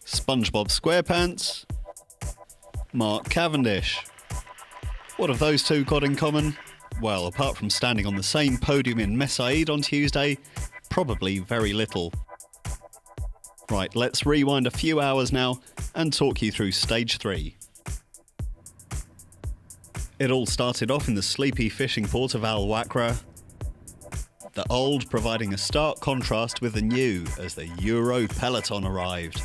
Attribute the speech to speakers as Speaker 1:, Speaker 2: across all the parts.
Speaker 1: Spongebob Squarepants, Mark Cavendish. What have those two got in common? Well, apart from standing on the same podium in Masaieed on Tuesday, probably very little. Right, let's rewind a few hours now and talk you through stage 3. It all started off in the sleepy fishing port of Al Wakra, the old providing a stark contrast with the new as the Euro peloton arrived.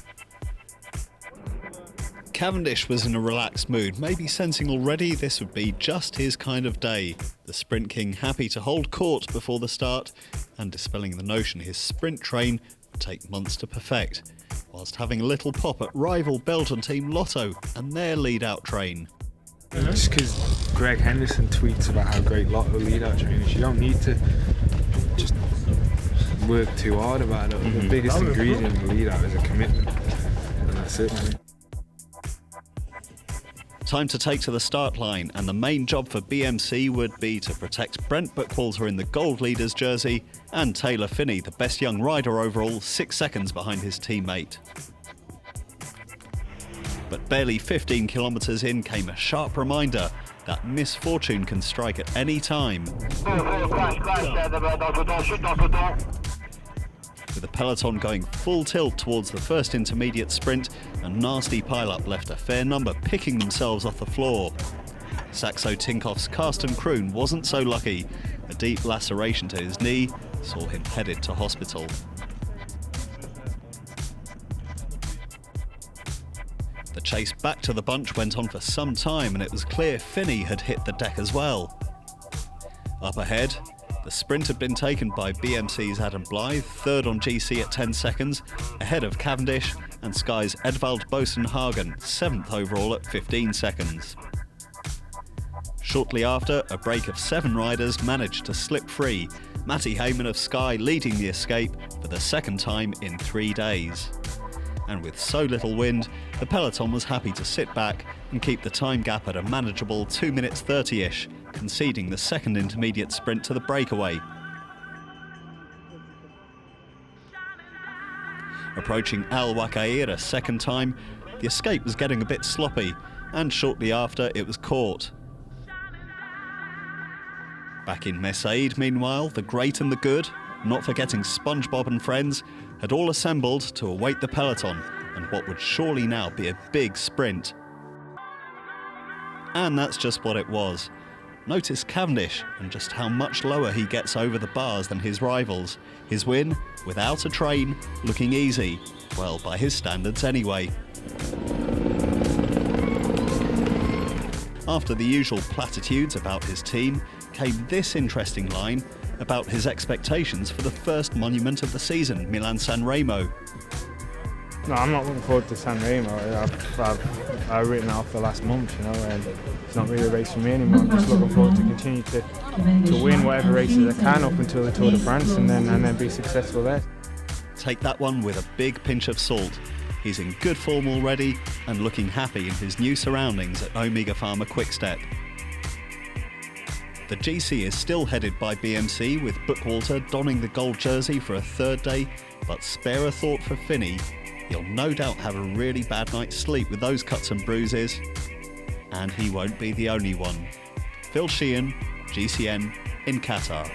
Speaker 1: Cavendish was in a relaxed mood, maybe sensing already this would be just his kind of day. The Sprint King happy to hold court before the start and dispelling the notion his sprint train would take months to perfect, whilst having a little pop at rival Belgian team Lotto and their lead-out train.
Speaker 2: Just because Greg Hendeson tweets about how great Lotto lead-out train is, you don't need to just work too hard about it. The biggest ingredient in lead-out is a commitment, and that's it, man.
Speaker 1: Time to take to the start line, and the main job for BMC would be to protect Brent Bookwalter in the gold leader's jersey and Taylor Phinney, the best young rider overall, 6 seconds behind his teammate. But barely 15 kilometres in came a sharp reminder that misfortune can strike at any time. With the peloton going full tilt towards the first intermediate sprint, a nasty pile-up left a fair number picking themselves off the floor. Saxo Tinkoff's Karsten Kroon wasn't so lucky. A deep laceration to his knee saw him headed to hospital. The chase back to the bunch went on for some time, and it was clear Phinney had hit the deck as well. Up ahead, the sprint had been taken by BMC's Adam Blythe, third on GC at 10 seconds, ahead of Cavendish and Sky's Edvald Boasson-Hagen, 7th overall at 15 seconds. Shortly after, a break of 7 riders managed to slip free, Matty Heyman of Sky leading the escape for the second time in 3 days. And with so little wind, the peloton was happy to sit back and keep the time gap at a manageable 2 minutes 30-ish, conceding the second intermediate sprint to the breakaway. Approaching Al Wakra a second time, the escape was getting a bit sloppy, and shortly after it was caught. Back in Masaieed, meanwhile, the great and the good, not forgetting Spongebob and friends, had all assembled to await the peloton and what would surely now be a big sprint. And that's just what it was. Notice Cavendish and just how much lower he gets over the bars than his rivals. His win, without a train, looking easy. Well, by his standards anyway. After the usual platitudes about his team, came this interesting line about his expectations for the first monument of the season, Milan-San Remo.
Speaker 2: No, I'm not looking forward to San Remo. I've written it off the last month, you know, and it's not really a race for me anymore. I'm just looking forward to continue to win whatever races I can up until the Tour de France and then be successful there.
Speaker 1: Take that one with a big pinch of salt. He's in good form already and looking happy in his new surroundings at Omega Pharma Quickstep. The GC is still headed by BMC, with Bookwalter donning the gold jersey for a third day, but spare a thought for Phinney. He'll no doubt have a really bad night's sleep with those cuts and bruises. And he won't be the only one. Phil Sheehan, GCN in Qatar.